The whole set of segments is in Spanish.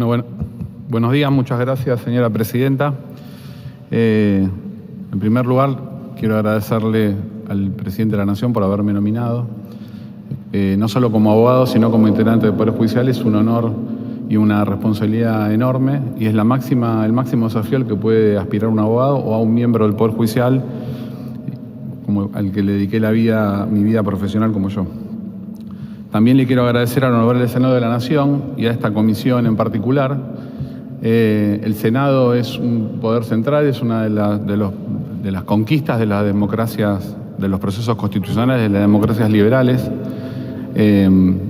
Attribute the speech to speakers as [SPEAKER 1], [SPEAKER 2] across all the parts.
[SPEAKER 1] Buenos días, muchas gracias, señora presidenta. En primer lugar, quiero agradecerle al presidente de la Nación por haberme nominado. No solo como abogado, sino como integrante del Poder Judicial. Es un honor y una responsabilidad enorme, y es el máximo desafío al que puede aspirar un abogado o a un miembro del Poder Judicial, como al que le dediqué mi vida profesional como yo. También le quiero agradecer al Honorable Senado de la Nación y a esta comisión en particular. El Senado es un poder central, es una de las conquistas de las democracias, de los procesos constitucionales, de las democracias liberales.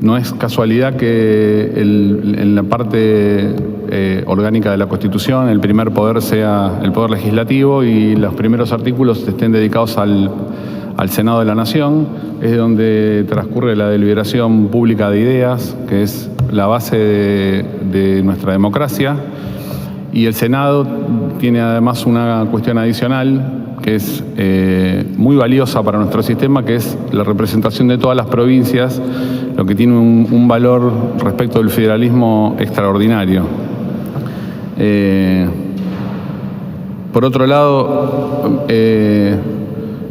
[SPEAKER 1] No es casualidad que en la parte orgánica de la Constitución el primer poder sea el poder legislativo y los primeros artículos estén dedicados al Senado de la Nación. Es donde transcurre la deliberación pública de ideas, que es la base de nuestra democracia. Y el Senado tiene además una cuestión adicional que es muy valiosa para nuestro sistema, que es la representación de todas las provincias, lo que tiene un valor respecto del federalismo extraordinario. Por otro lado,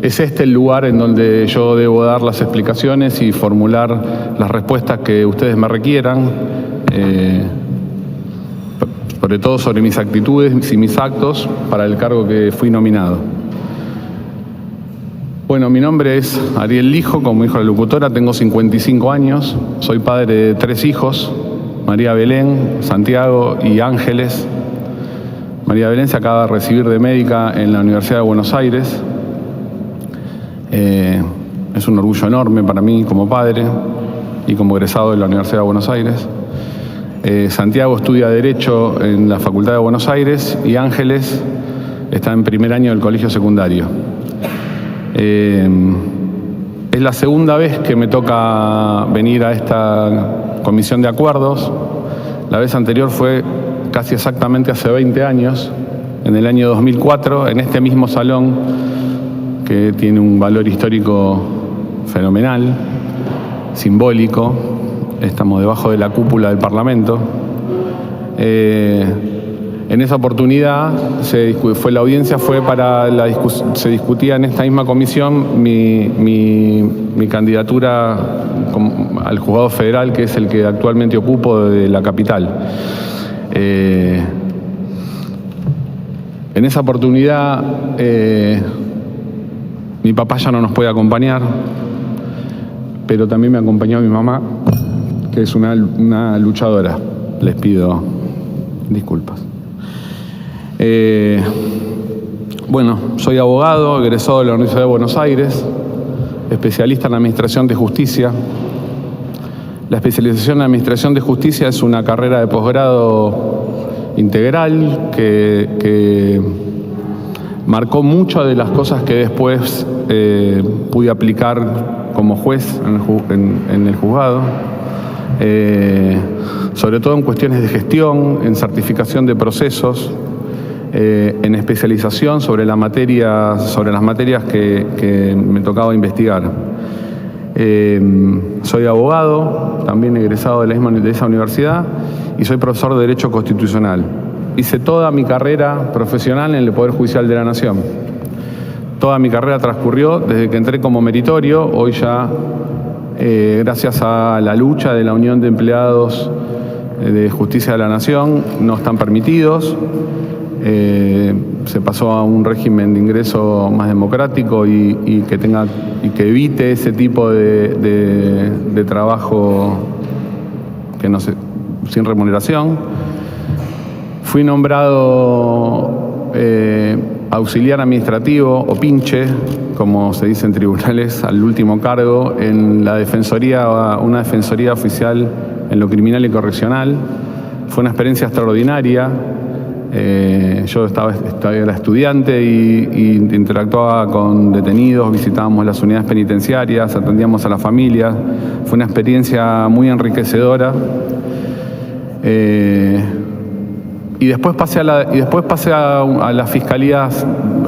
[SPEAKER 1] es este el lugar en donde yo debo dar las explicaciones y formular las respuestas que ustedes me requieran, sobre todo sobre mis actitudes y mis actos para el cargo que fui nominado. Bueno, mi nombre es Ariel Lijo, como dijo la locutora, tengo 55 años, soy padre de 3 hijos, María Belén, Santiago y Ángeles. María Belén se acaba de recibir de médica en la Universidad de Buenos Aires. Es un orgullo enorme para mí como padre y como egresado de la Universidad de Buenos Aires. Santiago estudia Derecho en la Facultad de Buenos Aires y Ángeles está en primer año del colegio secundario. Es la segunda vez que me toca venir a esta comisión de acuerdos. La vez anterior fue casi exactamente hace 20 años, en el año 2004, en este mismo salón, que tiene un valor histórico fenomenal, simbólico. Estamos debajo de la cúpula del Parlamento. En esa oportunidad se discutía en esta misma comisión mi candidatura al juzgado federal, que es el que actualmente ocupo de la capital. En esa oportunidad mi papá ya no nos puede acompañar, pero también me acompañó mi mamá, que es una luchadora. Les pido disculpas. Bueno, soy abogado, egresado de la Universidad de Buenos Aires, especialista en Administración de Justicia. La especialización en Administración de Justicia es una carrera de posgrado integral que marcó muchas de las cosas que después pude aplicar como juez en el juzgado, sobre todo en cuestiones de gestión, en certificación de procesos, en especialización sobre las materias que me tocaba investigar. Soy abogado, también egresado de esa universidad, y soy profesor de Derecho Constitucional. Hice toda mi carrera profesional en el Poder Judicial de la Nación. Toda mi carrera transcurrió desde que entré como meritorio. Hoy ya, gracias a la lucha de la Unión de Empleados de Justicia de la Nación, no están permitidos. Se pasó a un régimen de ingreso más democrático y que evite ese tipo de trabajo sin remuneración. Fui nombrado auxiliar administrativo o pinche, como se dice en tribunales, al último cargo en la una defensoría oficial en lo criminal y correccional. Fue una experiencia extraordinaria. Yo era estudiante y interactuaba con detenidos, visitábamos las unidades penitenciarias, atendíamos a las familias. Fue una experiencia muy enriquecedora. Y después pasé a las fiscalías,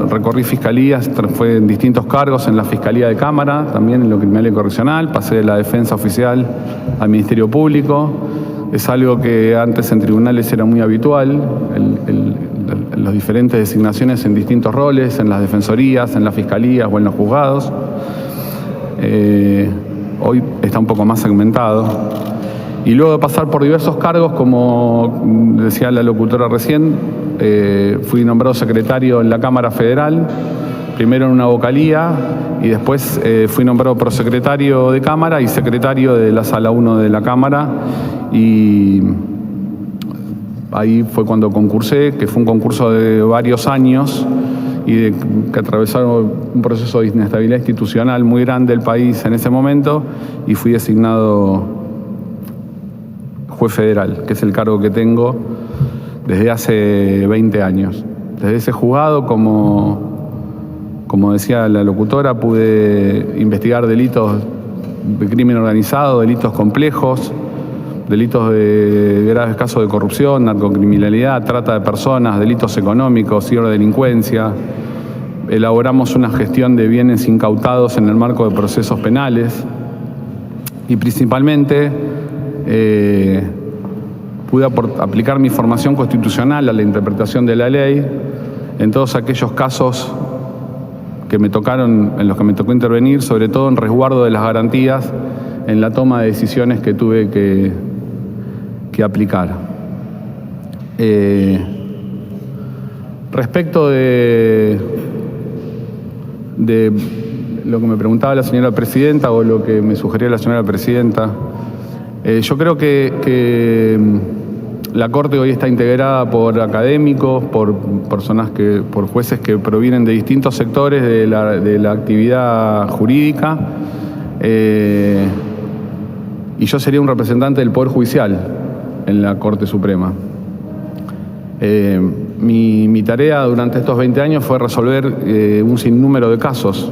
[SPEAKER 1] recorrí fiscalías, fue en distintos cargos en la Fiscalía de Cámara, también en lo criminal y correccional. Pasé de la defensa oficial al Ministerio Público. Es algo que antes en tribunales era muy habitual, las diferentes designaciones en distintos roles, en las defensorías, en las fiscalías o en los juzgados. Hoy está un poco más segmentado. Y luego de pasar por diversos cargos, como decía la locutora recién, fui nombrado secretario en la Cámara Federal, primero en una vocalía y después fui nombrado prosecretario de Cámara y secretario de la Sala 1 de la Cámara, y ahí fue cuando concursé, que fue un concurso de varios años y que atravesaron un proceso de inestabilidad institucional muy grande del país en ese momento, y fui designado juez federal, que es el cargo que tengo desde hace 20 años. Desde ese juzgado, como decía la locutora, pude investigar delitos de crimen organizado, delitos complejos, delitos de graves casos de corrupción, narcocriminalidad, trata de personas, delitos económicos, ciberdelincuencia. Elaboramos una gestión de bienes incautados en el marco de procesos penales y principalmente pude aplicar mi formación constitucional a la interpretación de la ley en todos aquellos casos que me tocaron, en los que me tocó intervenir, sobre todo en resguardo de las garantías en la toma de decisiones que tuve que aplicar. Respecto de lo que me preguntaba la señora presidenta o lo que me sugería la señora presidenta, yo creo que la Corte hoy está integrada por académicos, por jueces que provienen de distintos sectores de la actividad jurídica, y yo sería un representante del Poder Judicial en la Corte Suprema. Mi tarea durante estos 20 años fue resolver un sinnúmero de casos,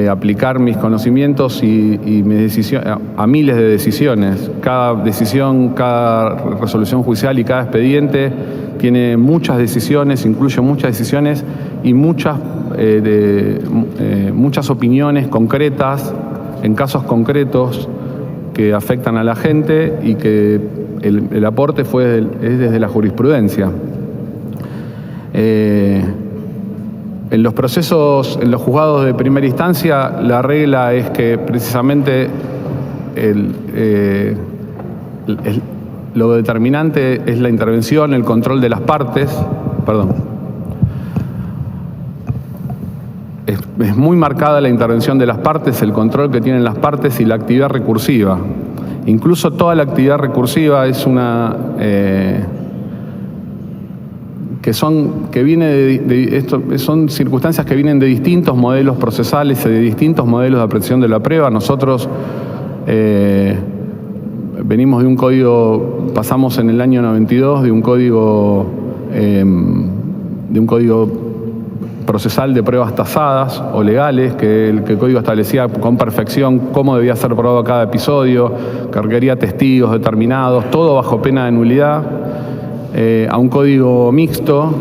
[SPEAKER 1] aplicar mis conocimientos y mis decisiones a miles de decisiones. Cada decisión, cada resolución judicial y cada expediente tiene muchas decisiones, incluye muchas decisiones y muchas opiniones concretas en casos concretos que afectan a la gente, y que el aporte es desde la jurisprudencia. En los procesos, en los juzgados de primera instancia, la regla es que precisamente lo determinante es la intervención, el control de las partes. Es muy marcada la intervención de las partes, el control que tienen las partes y la actividad recursiva. Incluso toda la actividad recursiva es son circunstancias que vienen de distintos modelos procesales y de distintos modelos de apreciación de la prueba. Nosotros venimos de un código, pasamos en el año 92 de un código procesal de pruebas tasadas o legales, que el código establecía con perfección cómo debía ser probado cada episodio, que requería testigos determinados, todo bajo pena de nulidad, a un código mixto,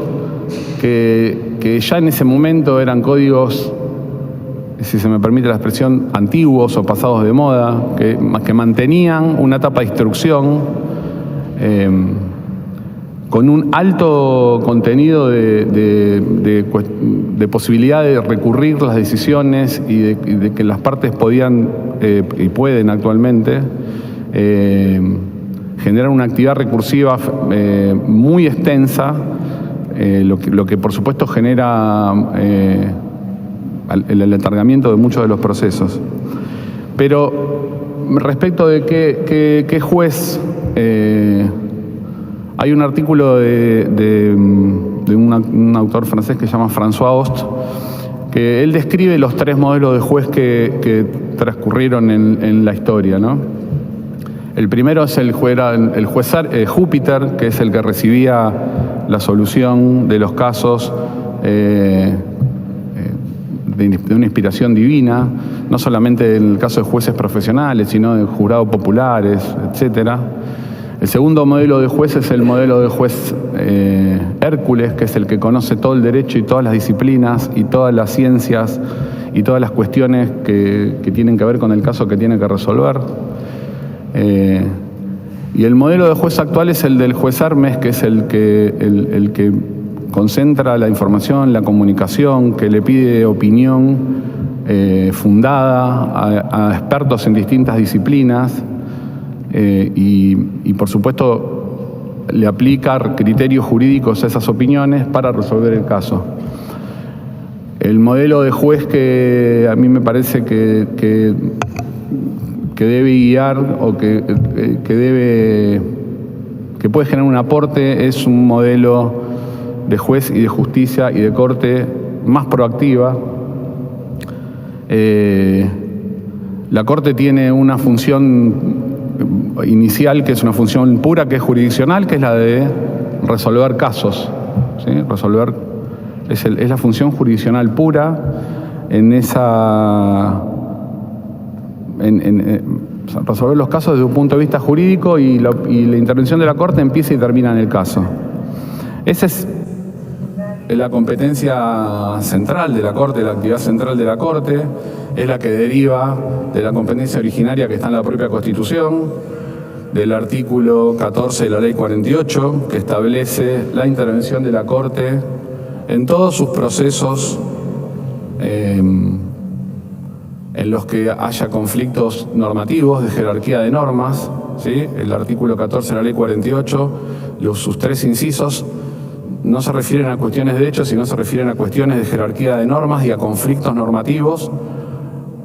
[SPEAKER 1] que ya en ese momento eran códigos, si se me permite la expresión, antiguos o pasados de moda, que mantenían una etapa de instrucción con un alto contenido de posibilidad de recurrir las decisiones y de que las partes podían y pueden actualmente generar una actividad recursiva muy extensa, lo que por supuesto genera el alargamiento de muchos de los procesos. Pero respecto de qué juez, hay un artículo de un autor francés que se llama François Host, que él describe los 3 modelos de juez que transcurrieron en la historia, ¿no? El primero es el juez Júpiter, que es el que recibía la solución de los casos de una inspiración divina, no solamente en el caso de jueces profesionales, sino de jurados populares, etcétera. El segundo modelo de juez es el modelo de juez Hércules, que es el que conoce todo el derecho y todas las disciplinas y todas las ciencias y todas las cuestiones que tienen que ver con el caso que tiene que resolver. Y el modelo de juez actual es el del juez Hermes, que es el que concentra la información, la comunicación, que le pide opinión fundada a expertos en distintas disciplinas y por supuesto le aplica criterios jurídicos a esas opiniones para resolver el caso. El modelo de juez que a mí me parece que debe guiar o que puede generar un aporte es un modelo de juez y de justicia y de corte más proactiva. La corte tiene una función inicial, que es una función pura, que es jurisdiccional, que es la de resolver casos, ¿sí? Es la función jurisdiccional pura resolver los casos desde un punto de vista jurídico y la intervención de la Corte empieza y termina en el caso. Esa es la competencia central de la Corte, la actividad central de la Corte, es la que deriva de la competencia originaria que está en la propia Constitución, del artículo 14 de la Ley 48, que establece la intervención de la Corte en todos sus procesos en los que haya conflictos normativos de jerarquía de normas, ¿sí? El artículo 14 de la Ley 48, sus tres incisos, no se refieren a cuestiones de hechos, sino se refieren a cuestiones de jerarquía de normas y a conflictos normativos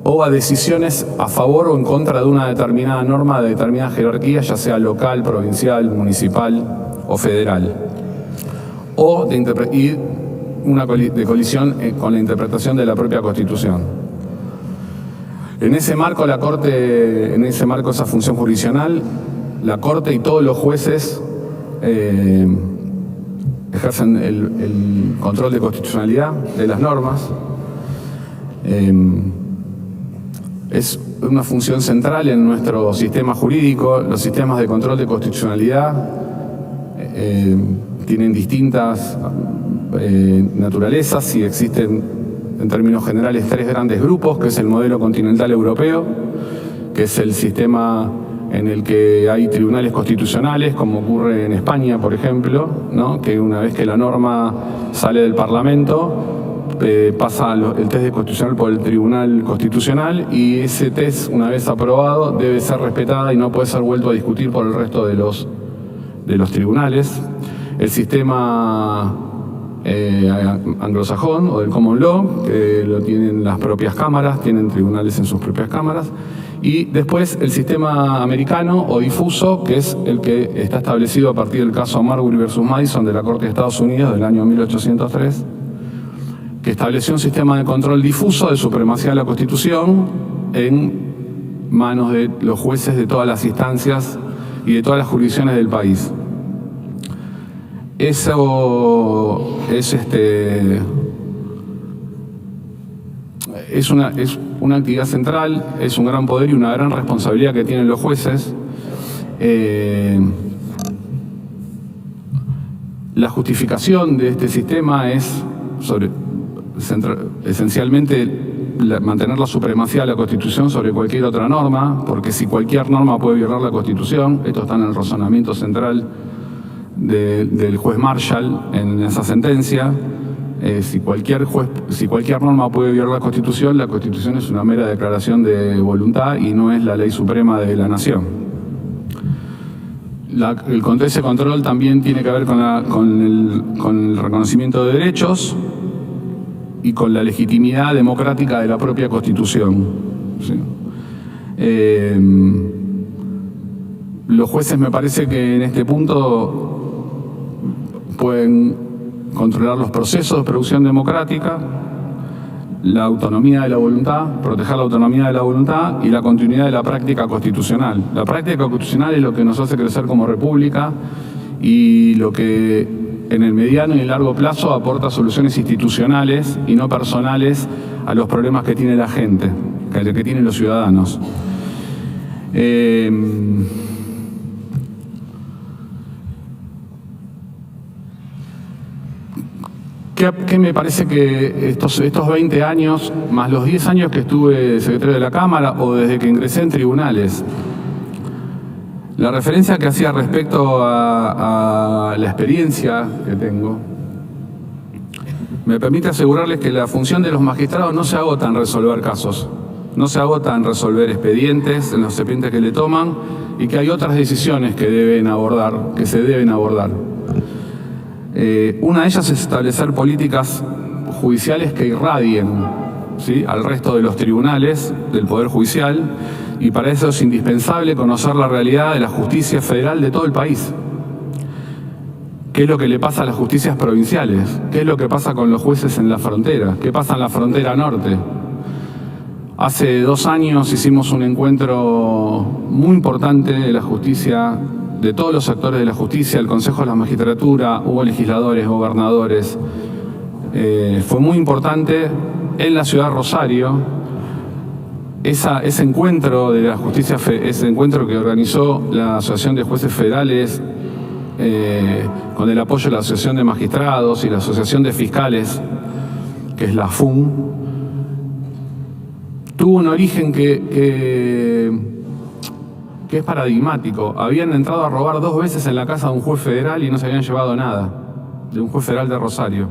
[SPEAKER 1] o a decisiones a favor o en contra de una determinada norma de determinada jerarquía, ya sea local, provincial, municipal o federal, o de colisión con la interpretación de la propia Constitución. En ese marco, la Corte, esa función jurisdiccional, la Corte y todos los jueces ejercen el control de constitucionalidad de las normas. Es una función central en nuestro sistema jurídico. Los sistemas de control de constitucionalidad tienen distintas naturalezas y existen en términos generales tres grandes grupos, que es el modelo continental europeo, que es el sistema en el que hay tribunales constitucionales, como ocurre en España, por ejemplo, ¿no? Que una vez que la norma sale del Parlamento, pasa el test de constitucional por el Tribunal Constitucional y ese test, una vez aprobado, debe ser respetada y no puede ser vuelto a discutir por el resto de los tribunales. El sistema anglosajón o del common law, que lo tienen las propias cámaras, tienen tribunales en sus propias cámaras, y después el sistema americano o difuso, que es el que está establecido a partir del caso Marbury versus Madison de la Corte de Estados Unidos del año 1803, que estableció un sistema de control difuso de supremacía de la Constitución en manos de los jueces de todas las instancias y de todas las jurisdicciones del país. Eso es una actividad central, es un gran poder y una gran responsabilidad que tienen los jueces. La justificación de este sistema es esencialmente mantener la supremacía de la Constitución sobre cualquier otra norma, porque si cualquier norma puede violar la Constitución, esto está en el razonamiento central del juez Marshall en esa sentencia. Si cualquier norma puede violar la Constitución es una mera declaración de voluntad y no es la ley suprema de la nación. Ese control también tiene que ver con el reconocimiento de derechos y con la legitimidad democrática de la propia Constitución, ¿sí? Los jueces, me parece que en este punto pueden controlar los procesos de producción democrática, la autonomía de la voluntad, proteger la autonomía de la voluntad y la continuidad de la práctica constitucional. La práctica constitucional es lo que nos hace crecer como república y lo que en el mediano y el largo plazo aporta soluciones institucionales y no personales a los problemas que tiene la gente, que tienen los ciudadanos. ¿Qué me parece que estos 20 años, más los 10 años que estuve secretario de la Cámara o desde que ingresé en tribunales, La referencia que hacía respecto a la experiencia que tengo me permite asegurarles que la función de los magistrados no se agota en resolver casos, no se agota en resolver expedientes, en los expedientes que le toman, y que hay otras decisiones que deben abordar, que se deben abordar. Una de ellas es establecer políticas judiciales que irradien, ¿sí?, al resto de los tribunales del Poder Judicial, y para eso es indispensable conocer la realidad de la justicia federal de todo el país. ¿Qué es lo que le pasa a las justicias provinciales? ¿Qué es lo que pasa con los jueces en la frontera? ¿Qué pasa en la frontera norte? Hace 2 años hicimos un encuentro muy importante de la justicia, de todos los sectores de la justicia, el Consejo de la Magistratura, hubo legisladores, gobernadores. Fue muy importante en la ciudad de Rosario. Ese encuentro de la justicia, ese encuentro que organizó la Asociación de Jueces Federales, con el apoyo de la Asociación de Magistrados y la Asociación de Fiscales, que es la AFUM, tuvo un origen que es paradigmático. Habían entrado a robar 2 veces en la casa de un juez federal y no se habían llevado nada, de un juez federal de Rosario.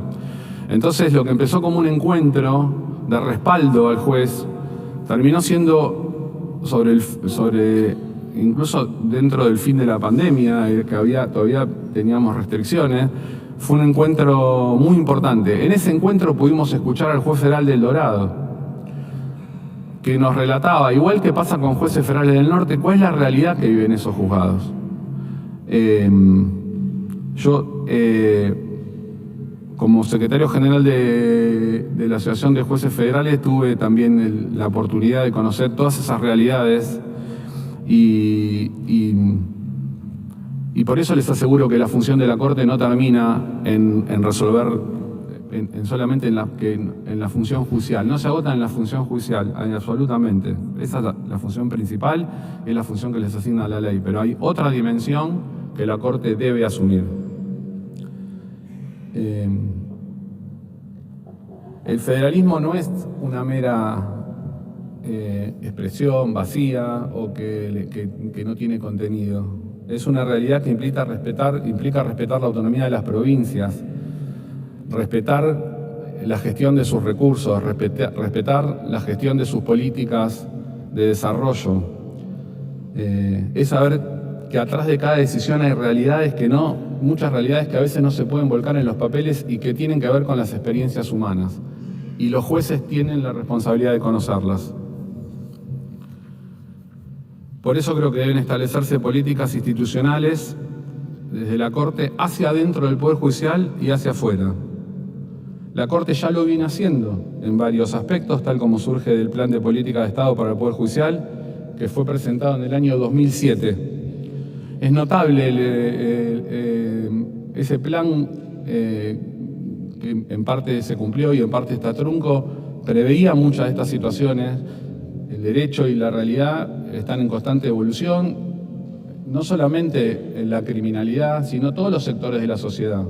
[SPEAKER 1] Entonces, lo que empezó como un encuentro de respaldo al juez terminó siendo incluso dentro del fin de la pandemia, que todavía teníamos restricciones. Fue un encuentro muy importante. En ese encuentro pudimos escuchar al juez federal del Dorado, que nos relataba, igual que pasa con jueces federales del norte, cuál es la realidad que viven esos juzgados. Yo, como secretario general de la Asociación de Jueces Federales, tuve también la oportunidad de conocer todas esas realidades y por eso les aseguro que la función de la Corte no termina en resolver solamente en la función judicial. No se agota en la función judicial, absolutamente. Esa es la función principal, es la función que les asigna la ley, pero hay otra dimensión que la Corte debe asumir. El federalismo no es una mera expresión vacía o que no tiene contenido. Es una realidad que implica respetar la autonomía de las provincias, respetar la gestión de sus recursos, respetar la gestión de sus políticas de desarrollo. Es saber que atrás de cada decisión hay muchas realidades que a veces no se pueden volcar en los papeles y que tienen que ver con las experiencias humanas. Y los jueces tienen la responsabilidad de conocerlas. Por eso creo que deben establecerse políticas institucionales desde la Corte hacia adentro del Poder Judicial y hacia afuera. La Corte ya lo viene haciendo en varios aspectos, tal como surge del Plan de Política de Estado para el Poder Judicial, que fue presentado en el año 2007. Es notable ese plan, que en parte se cumplió y en parte está trunco, preveía muchas de estas situaciones. El derecho y la realidad están en constante evolución, no solamente en la criminalidad, sino todos los sectores de la sociedad.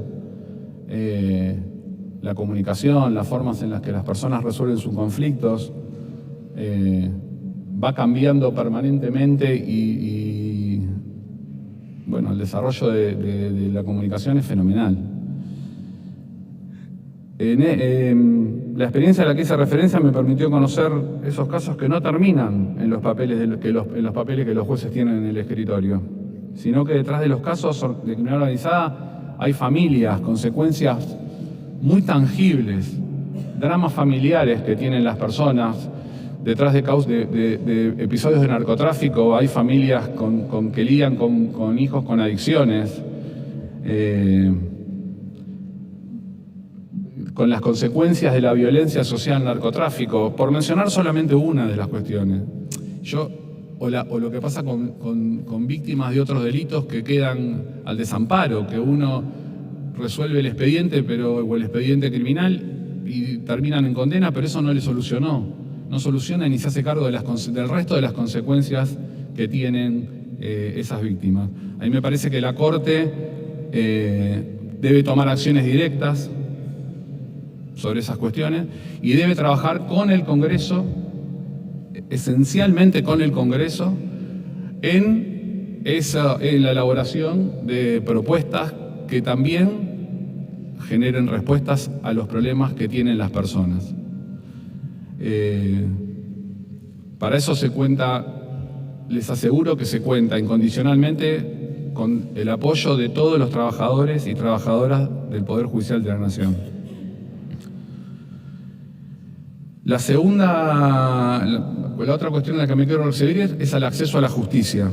[SPEAKER 1] La comunicación, las formas en las que las personas resuelven sus conflictos, va cambiando permanentemente y bueno, el desarrollo de la comunicación es fenomenal. La experiencia a la que hice referencia me permitió conocer esos casos que no terminan en los papeles que los jueces tienen en el escritorio, sino que detrás de los casos de criminalidad organizada hay familias, consecuencias muy tangibles, dramas familiares que tienen las personas. Detrás de episodios de narcotráfico hay familias que lidian con hijos con adicciones, con las consecuencias de la violencia social en narcotráfico, por mencionar solamente una de las cuestiones. O lo que pasa con víctimas de otros delitos que quedan al desamparo, que uno resuelve el expediente o el expediente criminal y terminan en condena, pero eso no le solucionó. No soluciona ni se hace cargo del resto de las consecuencias que tienen esas víctimas. A mí me parece que la Corte debe tomar acciones directas sobre esas cuestiones y debe trabajar con el Congreso, esencialmente con el Congreso, en es la elaboración de propuestas que también generen respuestas a los problemas que tienen las personas. Para eso se cuenta, les aseguro que se cuenta incondicionalmente con el apoyo de todos los trabajadores y trabajadoras del Poder Judicial de la Nación. La otra cuestión en la que me quiero referir es al acceso a la justicia.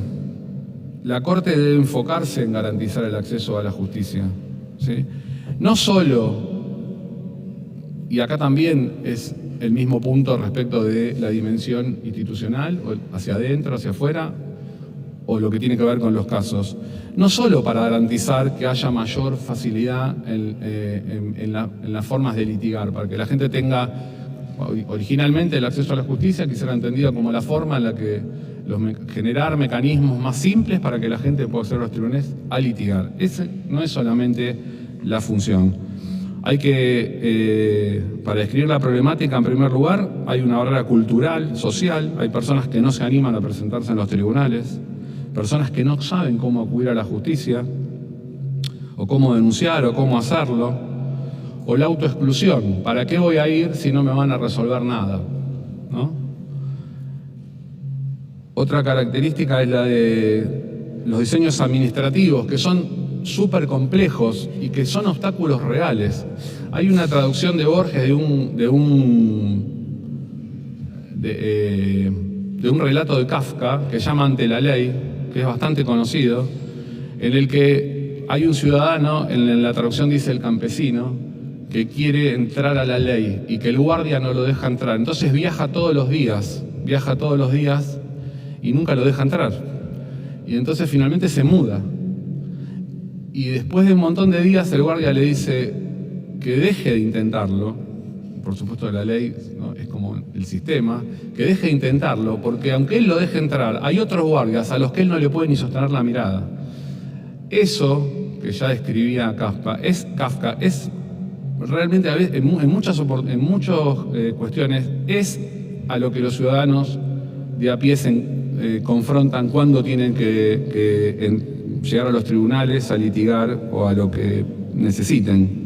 [SPEAKER 1] La Corte debe enfocarse en garantizar el acceso a la justicia, ¿sí? No solo, y acá también es el mismo punto respecto de la dimensión institucional, hacia adentro, hacia afuera, o lo que tiene que ver con los casos. No solo para garantizar que haya mayor facilidad en las formas de litigar, para que la gente tenga, originalmente el acceso a la justicia quizá era entendido como la forma en la que generar mecanismos más simples para que la gente pueda acceder a los tribunales a litigar. Esa no es solamente la función. Hay que, para describir la problemática, en primer lugar, hay una barrera cultural, social, hay personas que no se animan a presentarse en los tribunales, personas que no saben cómo acudir a la justicia, o cómo denunciar, o cómo hacerlo, o la autoexclusión. ¿Para qué voy a ir si no me van a resolver nada? ¿No? Otra característica es la de los diseños administrativos, que son súper complejos y que son obstáculos reales. Hay una traducción de Borges de un relato de Kafka que se llama Ante la Ley, que es bastante conocido, en el que hay un ciudadano, en la traducción dice el campesino, que quiere entrar a la ley y que el guardia no lo deja entrar. Entonces viaja todos los días y nunca lo deja entrar. Y entonces finalmente se muda. Y después de un montón de días el guardia le dice que deje de intentarlo. Por supuesto la ley, ¿no?, es como el sistema, que deje de intentarlo, porque aunque él lo deje entrar, hay otros guardias a los que él no le puede ni sostener la mirada. Eso que ya describía Kafka es realmente en muchas cuestiones es a lo que los ciudadanos de a pie se confrontan cuando tienen que llegar a los tribunales a litigar o a lo que necesiten.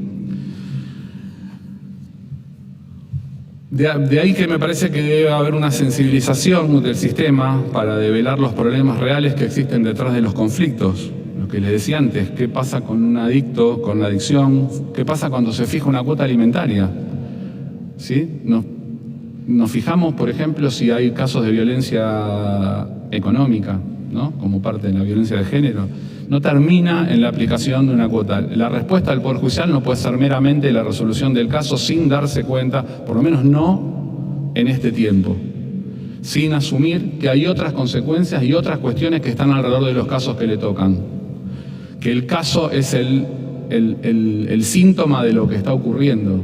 [SPEAKER 1] De ahí que me parece que debe haber una sensibilización del sistema para develar los problemas reales que existen detrás de los conflictos. Lo que les decía antes, ¿qué pasa con un adicto, con la adicción? ¿Qué pasa cuando se fija una cuota alimentaria? ¿Sí? Nos fijamos, por ejemplo, si hay casos de violencia económica, ¿no?, como parte de la violencia de género. No termina en la aplicación de una cuota. La respuesta del Poder Judicial no puede ser meramente la resolución del caso sin darse cuenta, por lo menos no en este tiempo, sin asumir que hay otras consecuencias y otras cuestiones que están alrededor de los casos que le tocan. Que el caso es el síntoma de lo que está ocurriendo.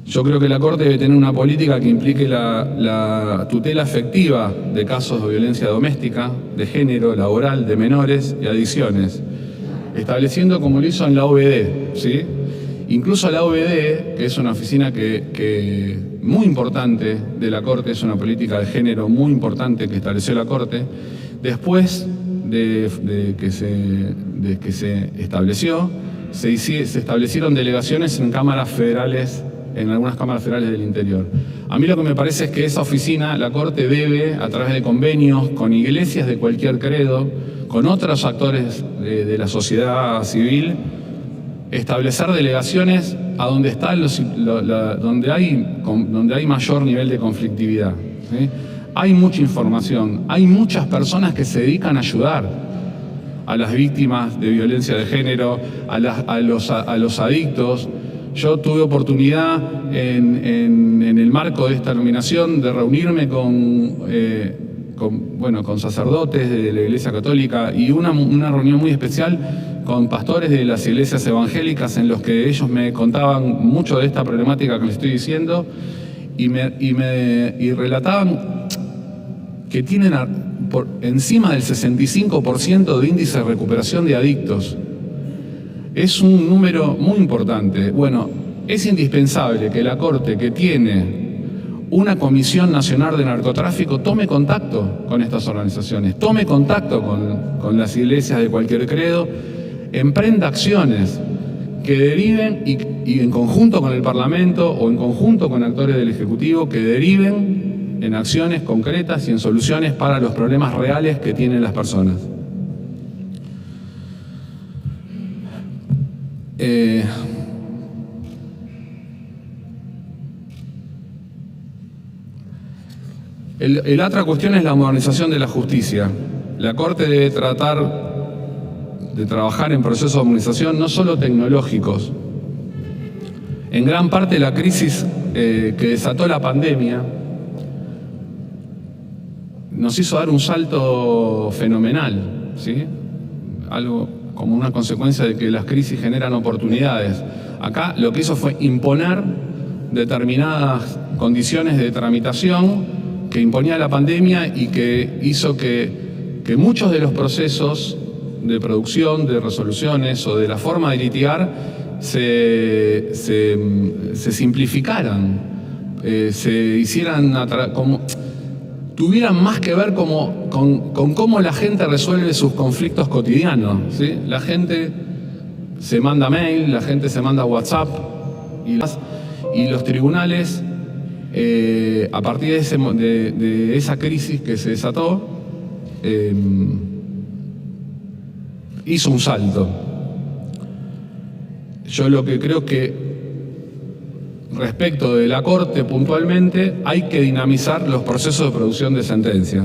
[SPEAKER 1] Yo creo que la Corte debe tener una política que implique la tutela efectiva de casos de violencia doméstica, de género, laboral, de menores y adicciones, estableciendo como lo hizo en la OVD, ¿sí? Incluso la OVD, que es una oficina que muy importante de la Corte, es una política de género muy importante que estableció la Corte, después de que se estableció, se establecieron delegaciones en cámaras federales, en algunas cámaras federales del interior. A mí lo que me parece es que esa oficina, la Corte debe, a través de convenios con iglesias de cualquier credo, con otros actores de la sociedad civil, establecer delegaciones a donde donde hay mayor nivel de conflictividad, ¿sí? Hay mucha información, hay muchas personas que se dedican a ayudar a las víctimas de violencia de género, a los adictos. Yo tuve oportunidad en el marco de esta nominación de reunirme con sacerdotes de la Iglesia Católica y una reunión muy especial con pastores de las iglesias evangélicas en los que ellos me contaban mucho de esta problemática que les estoy diciendo y relataban que tienen por encima del 65% de índice de recuperación de adictos. Es un número muy importante. Bueno, es indispensable que la Corte, que tiene una Comisión Nacional de Narcotráfico tome contacto con estas organizaciones, tome contacto con las iglesias de cualquier credo, emprenda acciones que deriven y en conjunto con el Parlamento o en conjunto con actores del Ejecutivo que deriven en acciones concretas y en soluciones para los problemas reales que tienen las personas. La otra cuestión es la modernización de la justicia. La Corte debe tratar de trabajar en procesos de modernización no solo tecnológicos. En gran parte la crisis que desató la pandemia nos hizo dar un salto fenomenal, ¿sí? Algo como una consecuencia de que las crisis generan oportunidades. Acá lo que hizo fue imponer determinadas condiciones de tramitación que imponía la pandemia y que hizo que muchos de los procesos de producción, de resoluciones o de la forma de litigar se simplificaran, se hicieran tuvieran más que ver con cómo la gente resuelve sus conflictos cotidianos, ¿sí? La gente se manda mail, la gente se manda WhatsApp y los tribunales, a partir de esa crisis que se desató, hizo un salto. Yo lo que creo que respecto de la Corte puntualmente hay que dinamizar los procesos de producción de sentencia.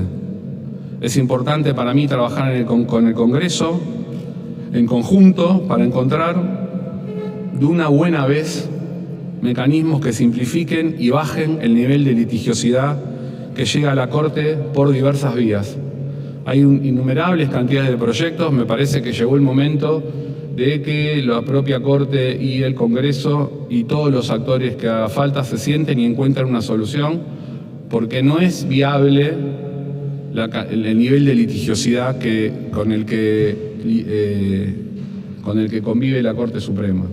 [SPEAKER 1] Es importante para mí trabajar con el Congreso en conjunto para encontrar de una buena vez mecanismos que simplifiquen y bajen el nivel de litigiosidad que llega a la Corte por diversas vías. Hay innumerables cantidades de proyectos, me parece que llegó el momento de que la propia Corte y el Congreso y todos los actores que haga falta se sienten y encuentren una solución, porque no es viable el nivel de litigiosidad con el que convive la Corte Suprema.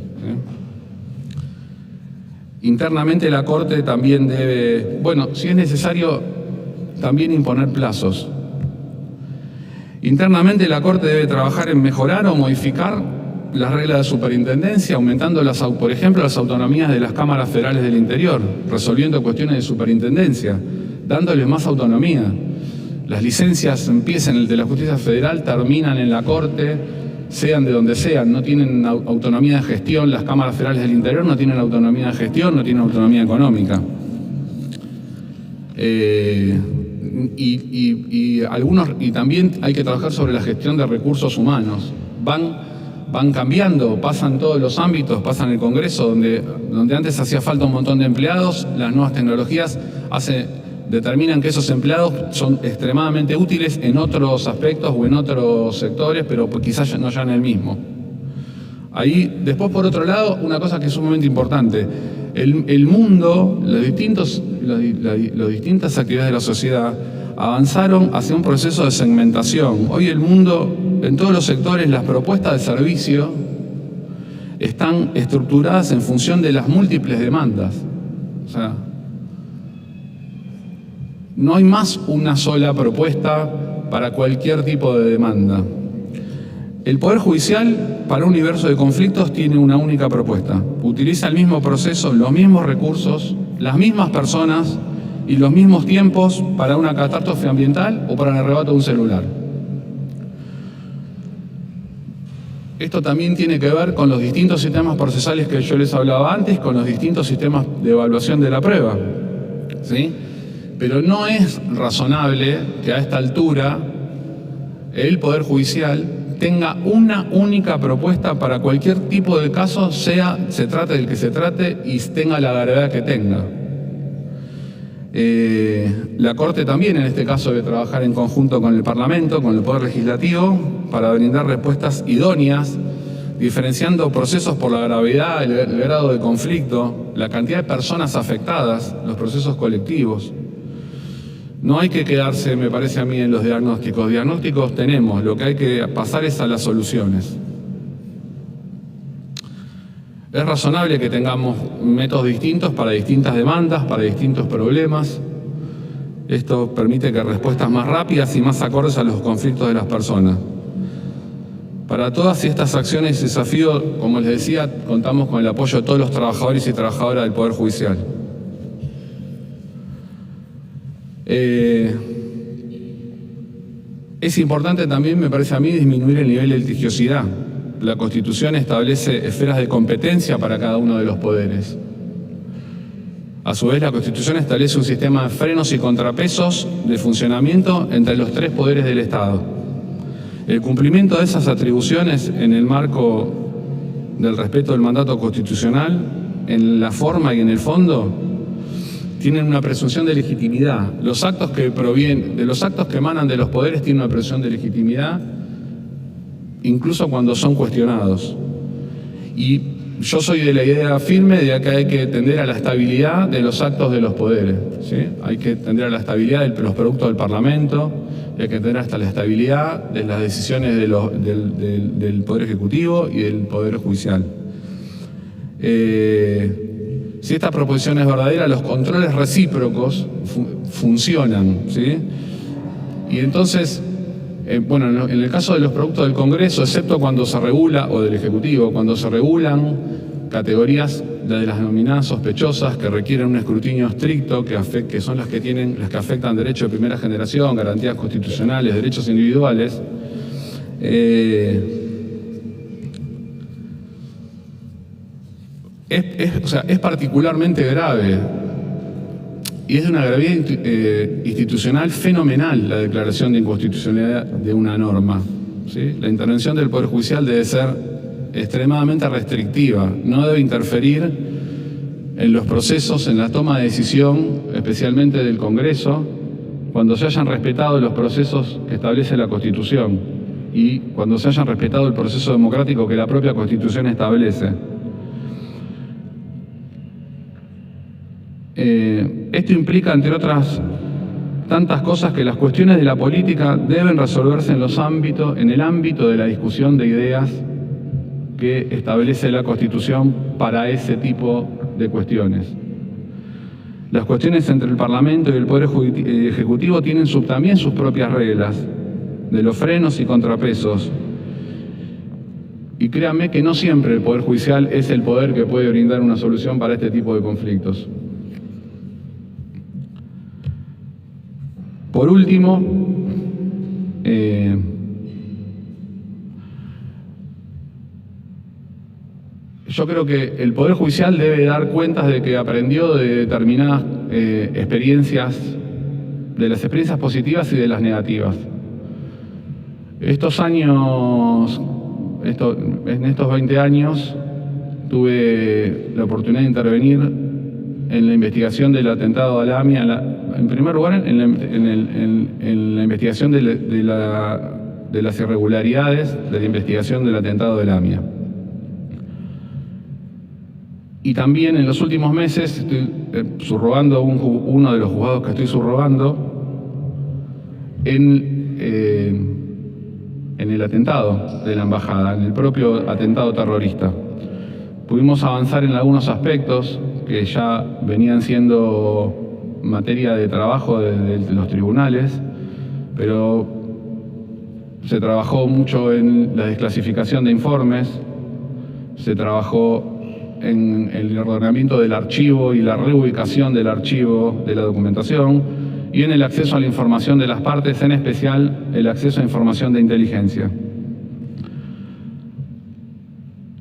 [SPEAKER 1] Internamente la Corte también debe, si es necesario, también imponer plazos. Internamente la Corte debe trabajar en mejorar o modificar las reglas de superintendencia, aumentando, por ejemplo, las autonomías de las cámaras federales del interior, resolviendo cuestiones de superintendencia, dándoles más autonomía. Las licencias empiezan de la justicia federal, terminan en la Corte, sean de donde sean, no tienen autonomía de gestión. Las cámaras federales del interior no tienen autonomía de gestión, no tienen autonomía económica. Y también hay que trabajar sobre la gestión de recursos humanos. Van cambiando, pasan todos los ámbitos, pasan el Congreso, donde antes hacía falta un montón de empleados, las nuevas tecnologías determinan que esos empleados son extremadamente útiles en otros aspectos o en otros sectores, pero quizás no ya en el mismo. Ahí, después, por otro lado, una cosa que es sumamente importante, el mundo, las distintas actividades de la sociedad avanzaron hacia un proceso de segmentación. Hoy el mundo, en todos los sectores, las propuestas de servicio están estructuradas en función de las múltiples demandas. O sea, no hay más una sola propuesta para cualquier tipo de demanda. El Poder Judicial, para un universo de conflictos, tiene una única propuesta. Utiliza el mismo proceso, los mismos recursos, las mismas personas y los mismos tiempos para una catástrofe ambiental o para el arrebato de un celular. Esto también tiene que ver con los distintos sistemas procesales que yo les hablaba antes, con los distintos sistemas de evaluación de la prueba, ¿sí? Pero no es razonable que a esta altura el Poder Judicial tenga una única propuesta para cualquier tipo de caso, se trate del que se trate y tenga la gravedad que tenga. La Corte también, en este caso, debe trabajar en conjunto con el Parlamento, con el Poder Legislativo, para brindar respuestas idóneas, diferenciando procesos por la gravedad, el grado de conflicto, la cantidad de personas afectadas, los procesos colectivos. No hay que quedarse, me parece a mí, en los diagnósticos. Diagnósticos tenemos, lo que hay que pasar es a las soluciones. Es razonable que tengamos métodos distintos para distintas demandas, para distintos problemas. Esto permite que respuestas más rápidas y más acordes a los conflictos de las personas. Para todas estas acciones y desafíos, como les decía, contamos con el apoyo de todos los trabajadores y trabajadoras del Poder Judicial. Es importante también, me parece a mí, disminuir el nivel de litigiosidad. La Constitución establece esferas de competencia para cada uno de los poderes. A su vez, la Constitución establece un sistema de frenos y contrapesos de funcionamiento entre los tres poderes del Estado. El cumplimiento de esas atribuciones en el marco del respeto del mandato constitucional, en la forma y en el fondo, tienen una presunción de legitimidad. Los actos que emanan de los poderes tienen una presunción de legitimidad, incluso cuando son cuestionados. Y yo soy de la idea firme de que hay que tender a la estabilidad de los actos de los poderes, ¿sí? Hay que tender a la estabilidad de los productos del Parlamento, hay que tender hasta la estabilidad de las decisiones del Poder Ejecutivo y del Poder Judicial. Si esta proposición es verdadera, los controles recíprocos funcionan, ¿sí? Y entonces, bueno, en el caso de los productos del Congreso, excepto cuando se regula, o del Ejecutivo, cuando se regulan categorías de las denominadas sospechosas que requieren un escrutinio estricto, que son las que afectan derechos de primera generación, garantías constitucionales, derechos individuales, es particularmente grave y es de una gravedad institucional fenomenal la declaración de inconstitucionalidad de una norma, ¿sí? La intervención del Poder Judicial debe ser extremadamente restrictiva, no debe interferir en los procesos, en la toma de decisión, especialmente del Congreso, cuando se hayan respetado los procesos que establece la Constitución y cuando se hayan respetado el proceso democrático que la propia Constitución establece. Esto implica, entre otras tantas cosas, que las cuestiones de la política deben resolverse en el ámbito de la discusión de ideas que establece la Constitución para ese tipo de cuestiones. Las cuestiones entre el Parlamento y el Poder Ejecutivo tienen también sus propias reglas de los frenos y contrapesos. Y créanme que no siempre el Poder Judicial es el poder que puede brindar una solución para este tipo de conflictos. Por último, yo creo que el Poder Judicial debe dar cuentas de que aprendió de determinadas experiencias, de las experiencias positivas y de las negativas. En estos 20 años, tuve la oportunidad de intervenir en la investigación del atentado a la AMIA, en primer lugar en la investigación de las irregularidades de la investigación del atentado de la AMIA. Y también en los últimos meses estoy subrogando uno de los juzgados que estoy subrogando en el atentado de la embajada, en el propio atentado terrorista. Pudimos avanzar en algunos aspectos que ya venían siendo materia de trabajo de los tribunales, pero se trabajó mucho en la desclasificación de informes, se trabajó en el ordenamiento del archivo y la reubicación del archivo de la documentación y en el acceso a la información de las partes, en especial el acceso a información de inteligencia.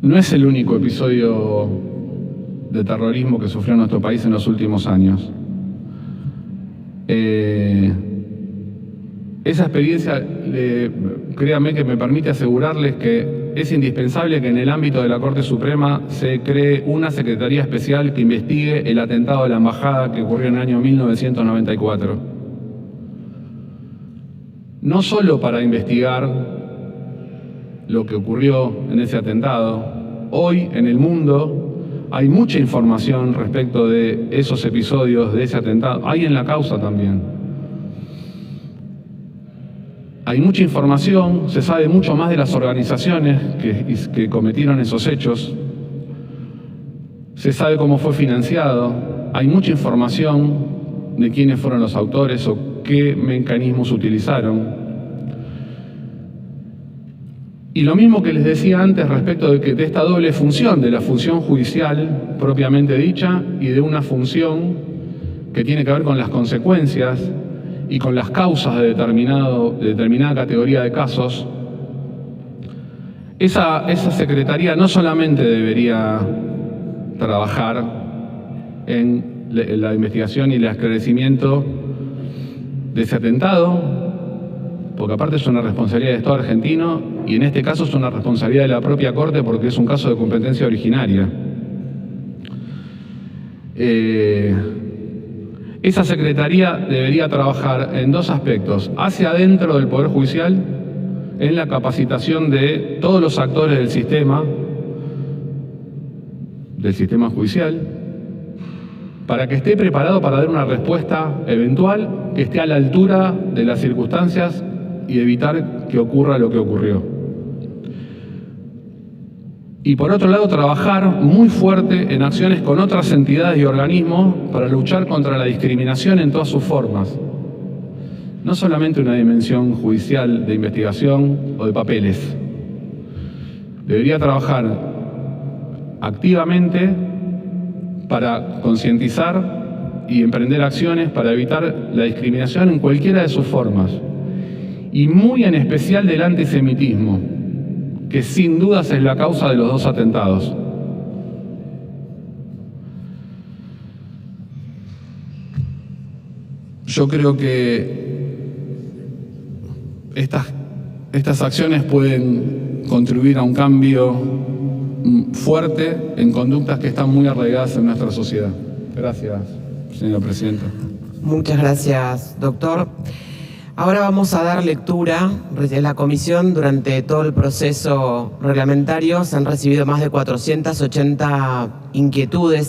[SPEAKER 1] No es el único episodio de terrorismo que sufrió nuestro país en los últimos años. Esa experiencia, créanme que me permite asegurarles que es indispensable que en el ámbito de la Corte Suprema se cree una Secretaría Especial que investigue el atentado de la Embajada que ocurrió en el año 1994. No solo para investigar lo que ocurrió en ese atentado. Hoy en el mundo hay mucha información respecto de esos episodios, de ese atentado. Hay en la causa también. Hay mucha información, se sabe mucho más de las organizaciones que cometieron esos hechos. se sabe cómo fue financiado, hay mucha información de quiénes fueron los autores o qué mecanismos utilizaron. Y lo mismo que les decía antes respecto de esta doble función, de la función judicial propiamente dicha y de una función que tiene que ver con las consecuencias y con las causas de determinada categoría de casos, esa secretaría no solamente debería trabajar en la investigación y el esclarecimiento de ese atentado, porque aparte es una responsabilidad del Estado argentino y en este caso es una responsabilidad de la propia Corte porque es un caso de competencia originaria. Esa secretaría debería trabajar en dos aspectos: hacia adentro del Poder Judicial, en la capacitación de todos los actores del sistema judicial, para que esté preparado para dar una respuesta eventual que esté a la altura de las circunstancias y evitar que ocurra lo que ocurrió. Y por otro lado, trabajar muy fuerte en acciones con otras entidades y organismos para luchar contra la discriminación en todas sus formas. No solamente una dimensión judicial de investigación o de papeles. Debería trabajar activamente para concientizar y emprender acciones para evitar la discriminación en cualquiera de sus formas. Y muy en especial del antisemitismo, que sin dudas es la causa de los dos atentados. Yo creo que estas acciones pueden contribuir a un cambio fuerte en conductas que están muy arraigadas en nuestra sociedad. Gracias, señora presidenta.
[SPEAKER 2] Muchas gracias, doctor. Ahora vamos a dar lectura. En la comisión, durante todo el proceso reglamentario, se han recibido más de 480 inquietudes